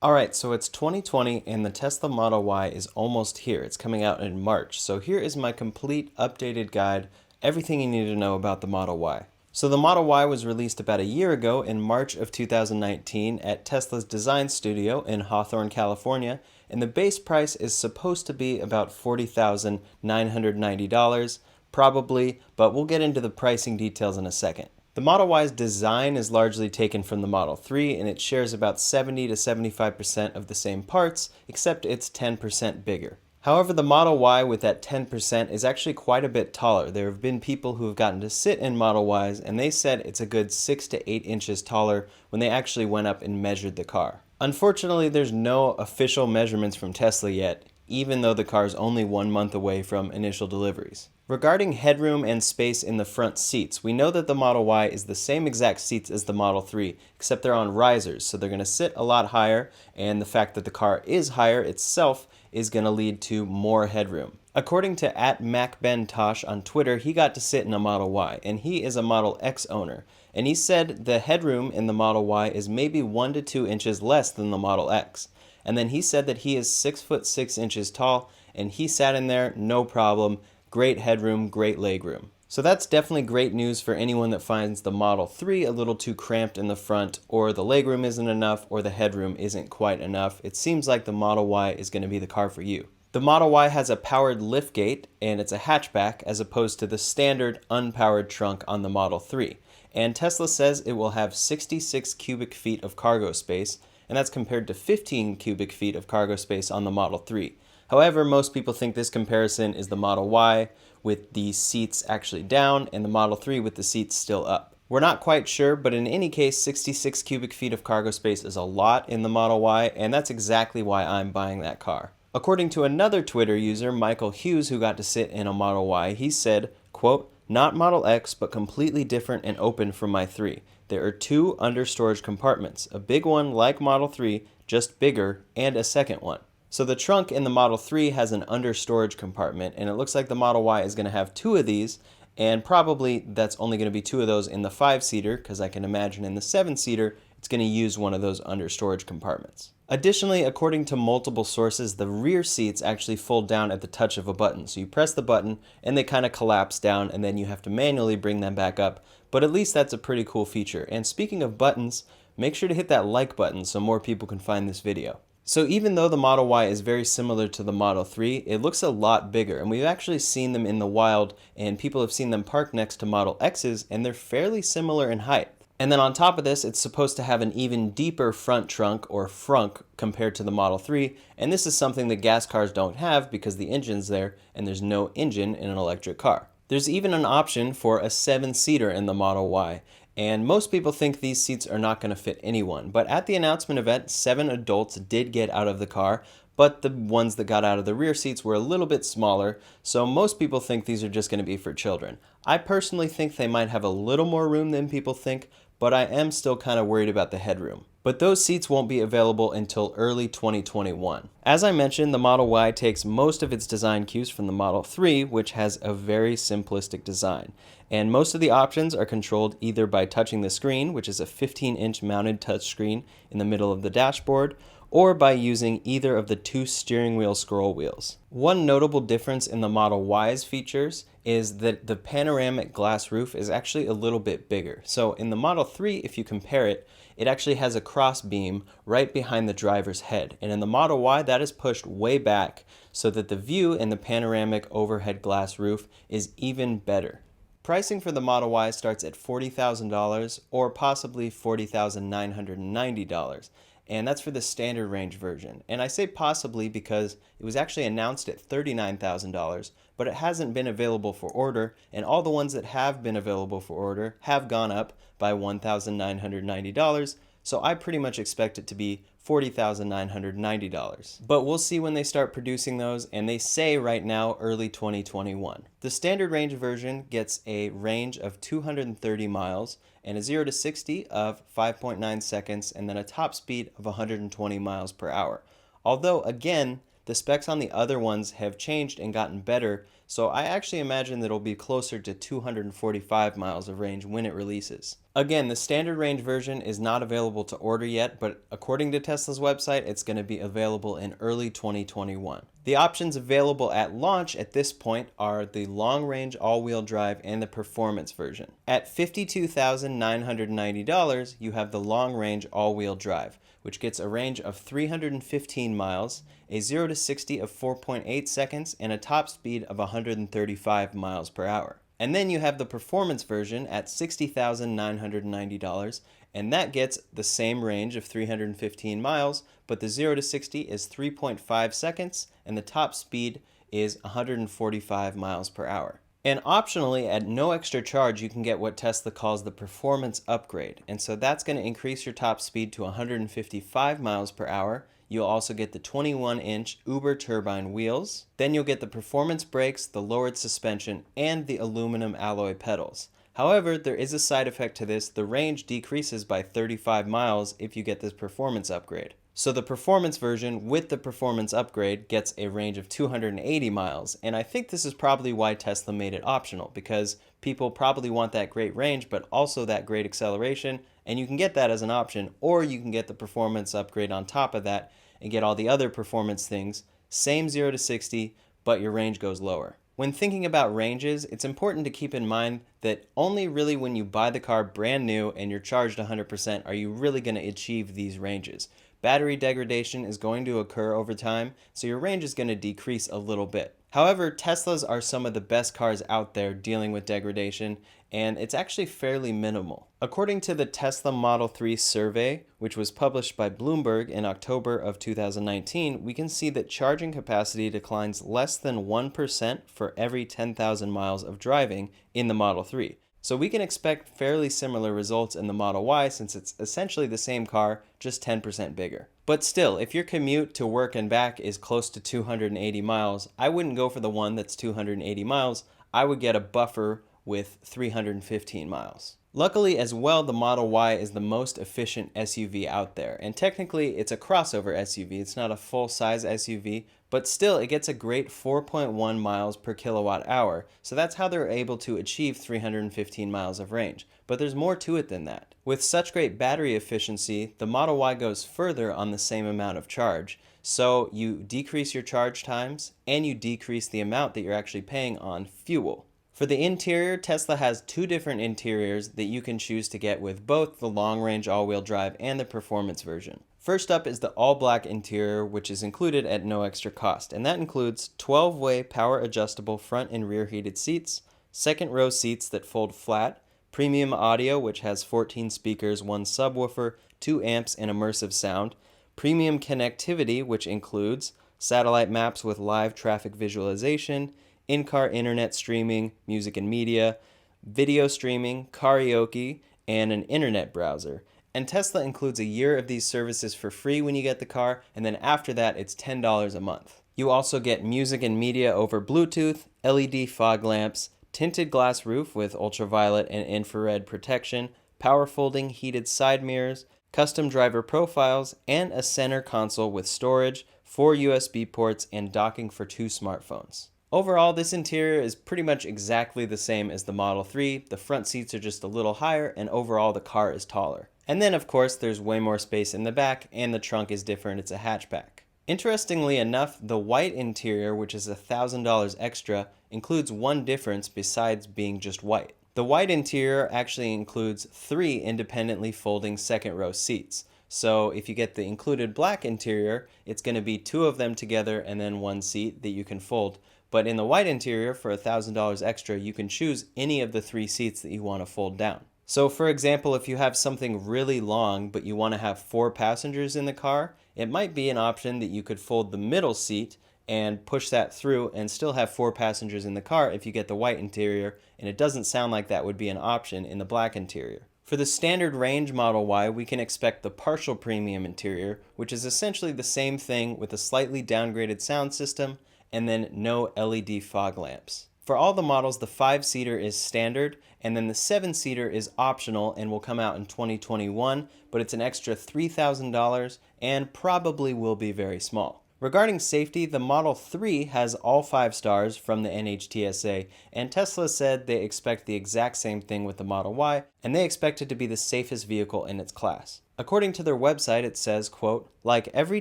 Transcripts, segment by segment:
Alright, so it's 2020 and the Tesla Model Y is almost here. It's coming out in March. So here is my complete updated guide, everything you need to know about the Model Y. So the Model Y was released about a year ago in March of 2019 at Tesla's design studio in Hawthorne, California, and the base price is supposed to be about $40,990, probably, but we'll get into the pricing details in a second. The Model Y's design is largely taken from the Model 3, and it shares about 70 to 75% of the same parts, except it's 10% bigger. However, the Model Y with that 10% is actually quite a bit taller. There have been people who have gotten to sit in Model Ys, and they said it's a good 6 to 8 inches taller when they actually went up and measured the car. Unfortunately, there's no official measurements from Tesla yet, even though the car is only 1 month away from initial deliveries. Regarding headroom and space in the front seats, we know that the Model Y is the same exact seats as the Model 3, except they're on risers, so they're going to sit a lot higher, and the fact that the car is higher itself is going to lead to more headroom. According to @MacBenTosh on Twitter, he got to sit in a Model Y, and he is a Model X owner. And he said the headroom in the Model Y is maybe 1 to 2 inches less than the Model X. And then he said that he is 6'6" tall, and he sat in there, no problem. Great headroom, great legroom. So that's definitely great news for anyone that finds the Model 3 a little too cramped in the front, or the legroom isn't enough, or the headroom isn't quite enough. It seems like the Model Y is going to be the car for you. The Model Y has a powered liftgate, and it's a hatchback as opposed to the standard unpowered trunk on the Model 3. And Tesla says it will have 66 cubic feet of cargo space, and that's compared to 15 cubic feet of cargo space on the Model 3. However, most people think this comparison is the Model Y with the seats actually down and the Model 3 with the seats still up. We're not quite sure, but in any case, 66 cubic feet of cargo space is a lot in the Model Y, and that's exactly why I'm buying that car. According to another Twitter user, Michael Hughes, who got to sit in a Model Y, he said, quote, "Not Model X, but completely different and open from my 3. There are 2 under-storage compartments, a big one like Model 3, just bigger, and a second one." So the trunk in the Model 3 has an under-storage compartment, and it looks like the Model Y is going to have 2 of these, and probably that's only going to be 2 of those in the 5-seater, because I can imagine in the 7-seater, it's going to use one of those under-storage compartments. Additionally, according to multiple sources, the rear seats actually fold down at the touch of a button. So you press the button, and they kind of collapse down, and then you have to manually bring them back up. But at least that's a pretty cool feature. And speaking of buttons, make sure to hit that like button so more people can find this video. So even though the Model Y is very similar to the Model 3, it looks a lot bigger, and we've actually seen them in the wild, and people have seen them parked next to Model X's, and they're fairly similar in height. And then on top of this, it's supposed to have an even deeper front trunk, or frunk, compared to the Model 3, and this is something that gas cars don't have because the engine's there, and there's no engine in an electric car. There's even an option for a 7-seater in the Model Y, and most people think these seats are not going to fit anyone. But at the announcement event, 7 adults did get out of the car, but the ones that got out of the rear seats were a little bit smaller, so most people think these are just going to be for children. I personally think they might have a little more room than people think, but I am still kind of worried about the headroom. But those seats won't be available until early 2021. As I mentioned, the Model Y takes most of its design cues from the Model 3, which has a very simplistic design. And most of the options are controlled either by touching the screen, which is a 15-inch mounted touchscreen in the middle of the dashboard, or by using either of the 2 steering wheel scroll wheels. One notable difference in the Model Y's features is that the panoramic glass roof is actually a little bit bigger. So in the Model 3, if you compare it, it actually has a cross beam right behind the driver's head. And in the Model Y, that is pushed way back so that the view in the panoramic overhead glass roof is even better. Pricing for the Model Y starts at $40,000 or possibly $40,990. And that's for the standard range version. And I say possibly because it was actually announced at $39,000, but it hasn't been available for order, and all the ones that have been available for order have gone up by $1,990, so I pretty much expect it to be $40,990. But we'll see when they start producing those, and they say right now early 2021. The standard range version gets a range of 230 miles and a 0 to 60 of 5.9 seconds, and then a top speed of 120 miles per hour. Although, again, the specs on the other ones have changed and gotten better, so I actually imagine that it'll be closer to 245 miles of range when it releases. Again, the standard range version is not available to order yet, but according to Tesla's website, it's going to be available in early 2021. The options available at launch at this point are the long-range all-wheel drive and the performance version. At $52,990, you have the long-range all-wheel drive, which gets a range of 315 miles, a 0 to 60 of 4.8 seconds, and a top speed of 135 miles per hour. And then you have the performance version at $60,990, and that gets the same range of 315 miles, but the 0 to 60 is 3.5 seconds, and the top speed is 145 miles per hour. And optionally, at no extra charge, you can get what Tesla calls the performance upgrade. And so that's going to increase your top speed to 155 miles per hour. You'll also get the 21-inch Uber turbine wheels. Then you'll get the performance brakes, the lowered suspension, and the aluminum alloy pedals. However, there is a side effect to this. The range decreases by 35 miles if you get this performance upgrade. So the performance version with the performance upgrade gets a range of 280 miles, and I think this is probably why Tesla made it optional, because people probably want that great range but also that great acceleration, and you can get that as an option, or you can get the performance upgrade on top of that and get all the other performance things, same 0 to 60, but your range goes lower. When thinking about ranges, it's important to keep in mind that only really when you buy the car brand new and you're charged 100% are you really going to achieve these ranges. Battery degradation is going to occur over time, so your range is going to decrease a little bit. However, Teslas are some of the best cars out there dealing with degradation, and it's actually fairly minimal. According to the Tesla Model 3 survey, which was published by Bloomberg in October of 2019, we can see that charging capacity declines less than 1% for every 10,000 miles of driving in the Model 3. So we can expect fairly similar results in the Model Y since it's essentially the same car, just 10% bigger. But still, if your commute to work and back is close to 280 miles, I wouldn't go for the one that's 280 miles. I would get a buffer with 315 miles. Luckily as well, the Model Y is the most efficient SUV out there, and technically it's a crossover SUV. It's not a full-size SUV, but still it gets a great 4.1 miles per kilowatt hour, so that's how they're able to achieve 315 miles of range. But there's more to it than that. With such great battery efficiency, the Model Y goes further on the same amount of charge, so you decrease your charge times and you decrease the amount that you're actually paying on fuel. For the interior, Tesla has two different interiors that you can choose to get with both the long-range all-wheel drive and the performance version. First up is the all-black interior, which is included at no extra cost, and that includes 12-way power-adjustable front and rear heated seats, second-row seats that fold flat, premium audio, which has 14 speakers, 1 subwoofer, 2 amps, and immersive sound, premium connectivity, which includes satellite maps with live traffic visualization, in-car internet streaming, music and media, video streaming, karaoke, and an internet browser. And Tesla includes a year of these services for free when you get the car, and then after that it's $10 a month. You also get music and media over Bluetooth, LED fog lamps, tinted glass roof with ultraviolet and infrared protection, power folding heated side mirrors, custom driver profiles, and a center console with storage, 4 USB ports, and docking for 2 smartphones. Overall, this interior is pretty much exactly the same as the Model 3. The front seats are just a little higher, and overall the car is taller. And then of course there's way more space in the back, and the trunk is different. It's a hatchback. Interestingly enough, the white interior, which is $1,000 extra, includes one difference besides being just white. The white interior actually includes 3 independently folding second row seats. So if you get the included black interior, it's going to be 2 of them together and then 1 seat that you can fold. But in the white interior, for $1,000 extra, you can choose any of the 3 seats that you want to fold down. So for example, if you have something really long, but you want to have 4 passengers in the car, it might be an option that you could fold the middle seat and push that through and still have 4 passengers in the car if you get the white interior, and it doesn't sound like that would be an option in the black interior. For the standard range Model Y, we can expect the partial premium interior, which is essentially the same thing with a slightly downgraded sound system and then no LED fog lamps. For all the models, the 5-seater is standard, and then the 7-seater is optional and will come out in 2021, but it's an extra $3,000 and probably will be very small. Regarding safety, the Model 3 has all 5 stars from the NHTSA, and Tesla said they expect the exact same thing with the Model Y, and they expect it to be the safest vehicle in its class. According to their website, it says, quote, "Like every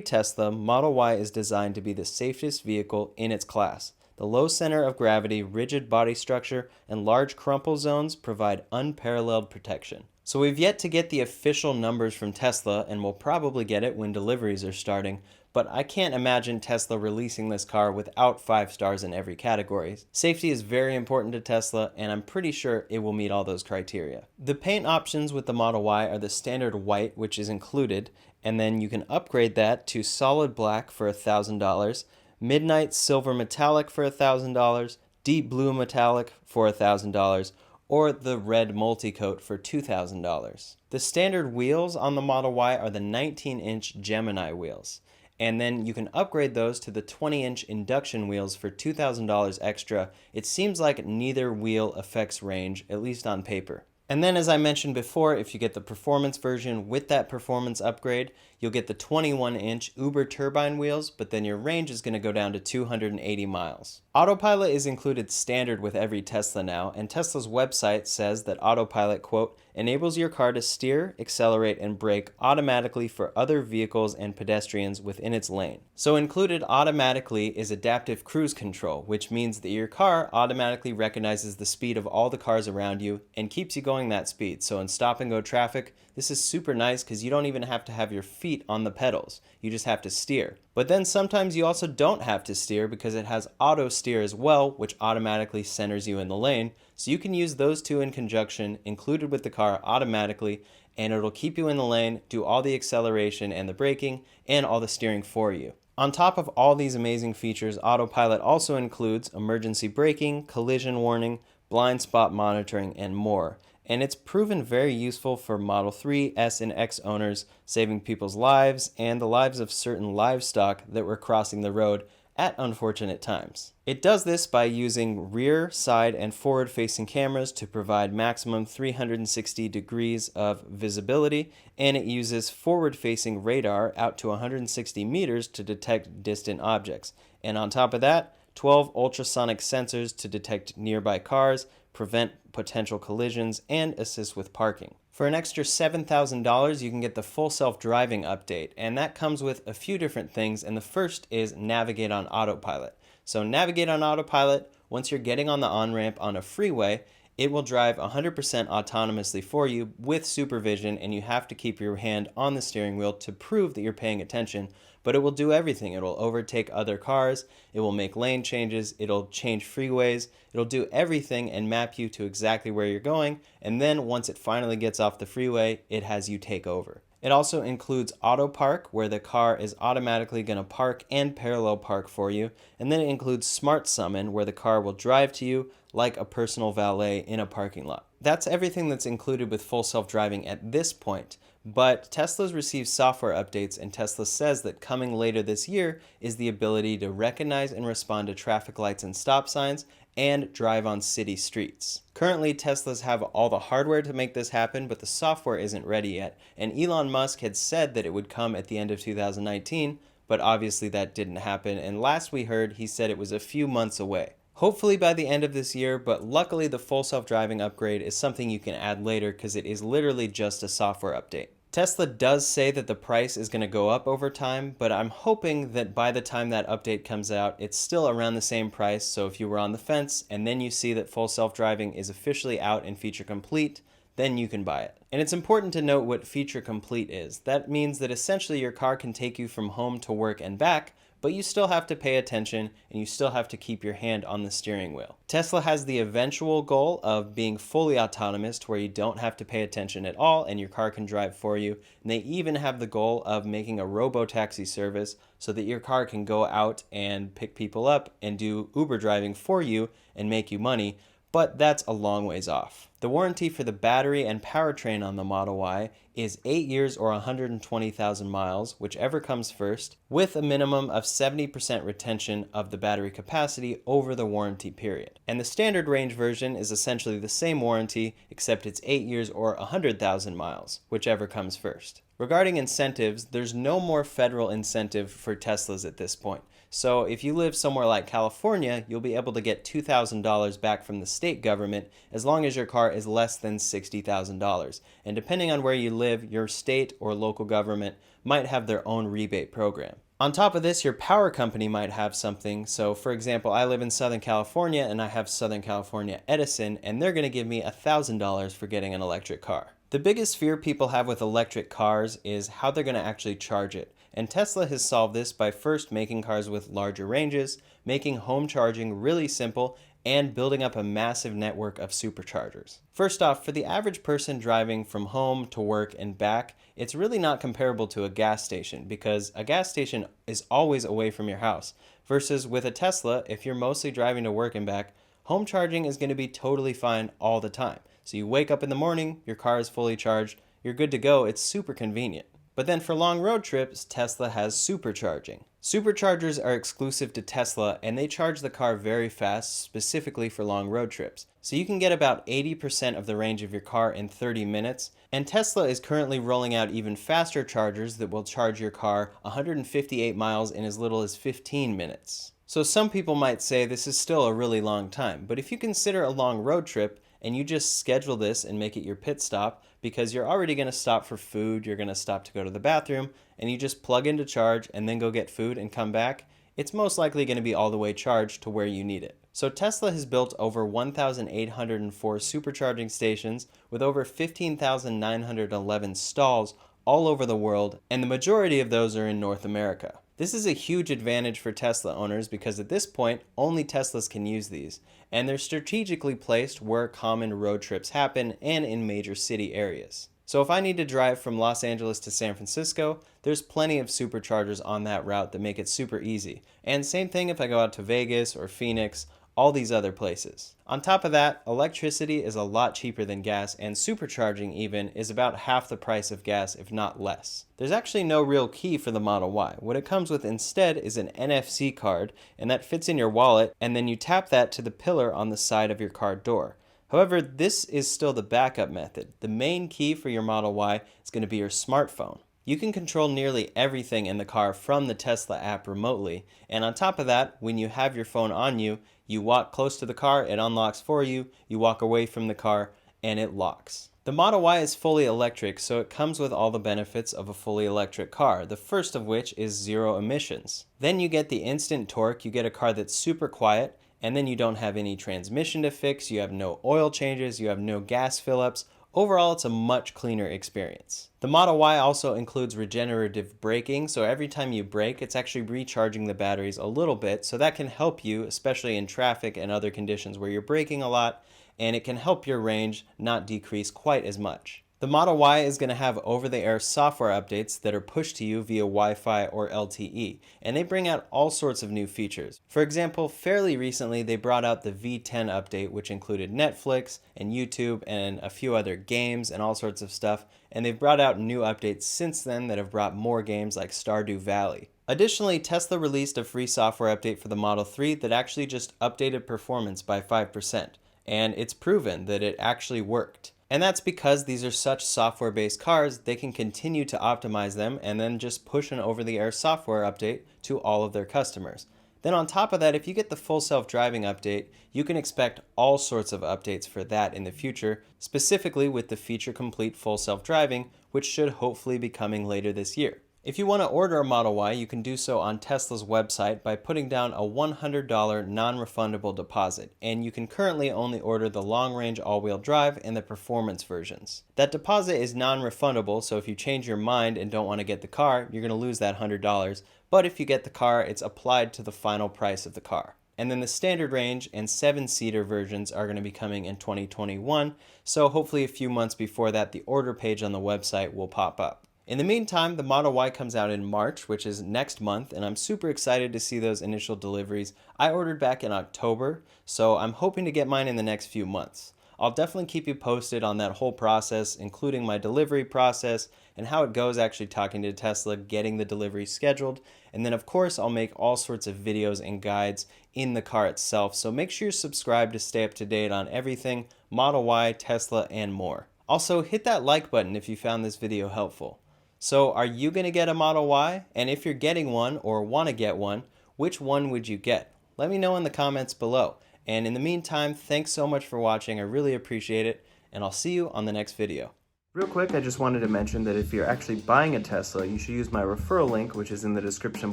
Tesla, Model Y is designed to be the safest vehicle in its class. The low center of gravity, rigid body structure, and large crumple zones provide unparalleled protection." So we've yet to get the official numbers from Tesla, and we'll probably get it when deliveries are starting, but I can't imagine Tesla releasing this car without 5 stars in every category. Safety is very important to Tesla, and I'm pretty sure it will meet all those criteria. The paint options with the Model Y are the standard white, which is included, and then you can upgrade that to solid black for $1,000, midnight silver metallic for $1,000, deep blue metallic for $1,000, or the red multi-coat for $2,000. The standard wheels on the Model Y are the 19-inch Gemini wheels, and then you can upgrade those to the 20-inch induction wheels for $2,000 extra. It seems like neither wheel affects range, at least on paper. And then, as I mentioned before, if you get the performance version with that performance upgrade, you'll get the 21-inch Uber turbine wheels, but then your range is going to go down to 280 miles. Autopilot is included standard with every Tesla now, and Tesla's website says that Autopilot, quote, "enables your car to steer, accelerate, and brake automatically for other vehicles and pedestrians within its lane." So included automatically is adaptive cruise control, which means that your car automatically recognizes the speed of all the cars around you and keeps you going that speed. So in stop and go traffic, this is super nice because you don't even have to have your feet on the pedals. You just have to steer. But then sometimes you also don't have to steer because it has auto steer as well, which automatically centers you in the lane. So you can use those two in conjunction, included with the car automatically, and it'll keep you in the lane, do all the acceleration and the braking, and all the steering for you. On top of all these amazing features, Autopilot also includes emergency braking, collision warning, blind spot monitoring, and more. And it's proven very useful for Model 3, S, and X owners, saving people's lives and the lives of certain livestock that were crossing the road at unfortunate times. It does this by using rear, side, and forward-facing cameras to provide maximum 360 degrees of visibility, and it uses forward-facing radar out to 160 meters to detect distant objects. And on top of that, 12 ultrasonic sensors to detect nearby cars, prevent potential collisions, and assist with parking. For an extra $7,000, you can get the full self-driving update, and that comes with a few different things, and the first is Navigate on Autopilot. So Navigate on Autopilot, once you're getting on the on-ramp on a freeway, it will drive 100% autonomously for you with supervision, and you have to keep your hand on the steering wheel to prove that you're paying attention, but it will do everything. It will overtake other cars, it will make lane changes, it'll change freeways, it'll do everything and map you to exactly where you're going, and then once it finally gets off the freeway, it has you take over. It also includes auto park, where the car is automatically going to park and parallel park for you. And then it includes smart summon, where the car will drive to you like a personal valet in a parking lot. That's everything that's included with full self-driving at this point. But Tesla's received software updates, and Tesla says that coming later this year is the ability to recognize and respond to traffic lights and stop signs and drive on city streets. Currently, Teslas have all the hardware to make this happen, but the software isn't ready yet. And Elon Musk had said that it would come at the end of 2019, but obviously that didn't happen. And last we heard, he said it was a few months away. Hopefully by the end of this year, but luckily the full self-driving upgrade is something you can add later because it is literally just a software update. Tesla does say that the price is going to go up over time, but I'm hoping that by the time that update comes out, it's still around the same price. So if you were on the fence and then you see that full self-driving is officially out and feature complete, then you can buy it. And it's important to note what feature complete is. That means that essentially your car can take you from home to work and back, but you still have to pay attention and you still have to keep your hand on the steering wheel. Tesla has the eventual goal of being fully autonomous to where you don't have to pay attention at all and your car can drive for you. And they even have the goal of making a robo-taxi service so that your car can go out and pick people up and do Uber driving for you and make you money. But that's a long ways off. The warranty for the battery and powertrain on the Model Y is 8 years or 120,000 miles, whichever comes first, with a minimum of 70% retention of the battery capacity over the warranty period. And the standard range version is essentially the same warranty, except it's 8 years or 100,000 miles, whichever comes first. Regarding incentives, there's no more federal incentive for Teslas at this point. So if you live somewhere like California, you'll be able to get $2,000 back from the state government as long as your car is less than $60,000. And depending on where you live, your state or local government might have their own rebate program. On top of this, your power company might have something. So for example, I live in Southern California and I have Southern California Edison, and they're going to give me $1,000 for getting an electric car. The biggest fear people have with electric cars is how they're going to actually charge it. And Tesla has solved this by first making cars with larger ranges, making home charging really simple, and building up a massive network of superchargers. First off, for the average person driving from home to work and back, it's really not comparable to a gas station because a gas station is always away from your house. Versus with a Tesla, if you're mostly driving to work and back, home charging is going to be totally fine all the time. So you wake up in the morning, your car is fully charged, you're good to go, it's super convenient. But then for long road trips, Tesla has supercharging. Superchargers are exclusive to Tesla and they charge the car very fast, specifically for long road trips. So you can get about 80% of the range of your car in 30 minutes, and Tesla is currently rolling out even faster chargers that will charge your car 158 miles in as little as 15 minutes. So some people might say this is still a really long time, but if you consider a long road trip, and you just schedule this and make it your pit stop because you're already going to stop for food, you're going to stop to go to the bathroom, and you just plug in to charge and then go get food and come back, it's most likely going to be all the way charged to where you need it. So Tesla has built over 1,804 supercharging stations with over 15,911 stalls all over the world, and the majority of those are in North America. This is a huge advantage for Tesla owners because at this point, only Teslas can use these, and they're strategically placed where common road trips happen and in major city areas. So if I need to drive from Los Angeles to San Francisco, there's plenty of superchargers on that route that make it super easy. And same thing if I go out to Vegas or Phoenix, all these other places. On top of that, electricity is a lot cheaper than gas, and supercharging even is about half the price of gas, if not less. There's actually no real key for the Model Y. What it comes with instead is an NFC card, and that fits in your wallet, and then you tap that to the pillar on the side of your car door. However, this is still the backup method. The main key for your Model Y is going to be your smartphone. You can control nearly everything in the car from the Tesla app remotely, and on top of that, when you have your phone on you, you walk close to the car, it unlocks for you, you walk away from the car, and it locks. The Model Y is fully electric, so it comes with all the benefits of a fully electric car, the first of which is zero emissions. Then you get the instant torque, you get a car that's super quiet, and then you don't have any transmission to fix, you have no oil changes, you have no gas fill-ups. Overall, it's a much cleaner experience. The Model Y also includes regenerative braking, so every time you brake, it's actually recharging the batteries a little bit, so that can help you, especially in traffic and other conditions where you're braking a lot, and it can help your range not decrease quite as much. The Model Y is going to have over-the-air software updates that are pushed to you via Wi-Fi or LTE, and they bring out all sorts of new features. For example, fairly recently they brought out the V10 update, which included Netflix and YouTube and a few other games and all sorts of stuff, and they've brought out new updates since then that have brought more games like Stardew Valley. Additionally, Tesla released a free software update for the Model 3 that actually just updated performance by 5%, and it's proven that it actually worked. And that's because these are such software-based cars, they can continue to optimize them and then just push an over-the-air software update to all of their customers. Then on top of that, if you get the full self-driving update, you can expect all sorts of updates for that in the future, specifically with the feature-complete full self-driving, which should hopefully be coming later this year. If you want to order a Model Y, you can do so on Tesla's website by putting down a $100 non-refundable deposit, and you can currently only order the long-range all-wheel drive and the performance versions. That deposit is non-refundable, so if you change your mind and don't want to get the car, you're going to lose that $100, but if you get the car, it's applied to the final price of the car. And then the standard range and 7-seater versions are going to be coming in 2021, so hopefully a few months before that, the order page on the website will pop up. In the meantime, the Model Y comes out in March, which is next month, and I'm super excited to see those initial deliveries. I ordered back in October, so I'm hoping to get mine in the next few months. I'll definitely keep you posted on that whole process, including my delivery process and how it goes actually talking to Tesla, getting the delivery scheduled. And then, of course, I'll make all sorts of videos and guides in the car itself. So make sure you're subscribed to stay up to date on everything Model Y, Tesla, and more. Also, hit that like button if you found this video helpful. So, are you going to get a Model Y? And if you're getting one or want to get one, which one would you get? Let me know in the comments below. And in the meantime, thanks so much for watching. I really appreciate it. And I'll see you on the next video. Real quick, I just wanted to mention that if you're actually buying a Tesla, you should use my referral link, which is in the description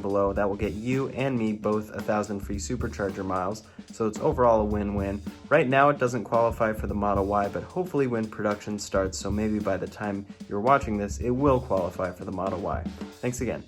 below. That will get you and me both 1,000 free supercharger miles, so it's overall a win-win. Right now it doesn't qualify for the Model Y, but hopefully when production starts, so maybe by the time you're watching this, it will qualify for the Model Y. Thanks again.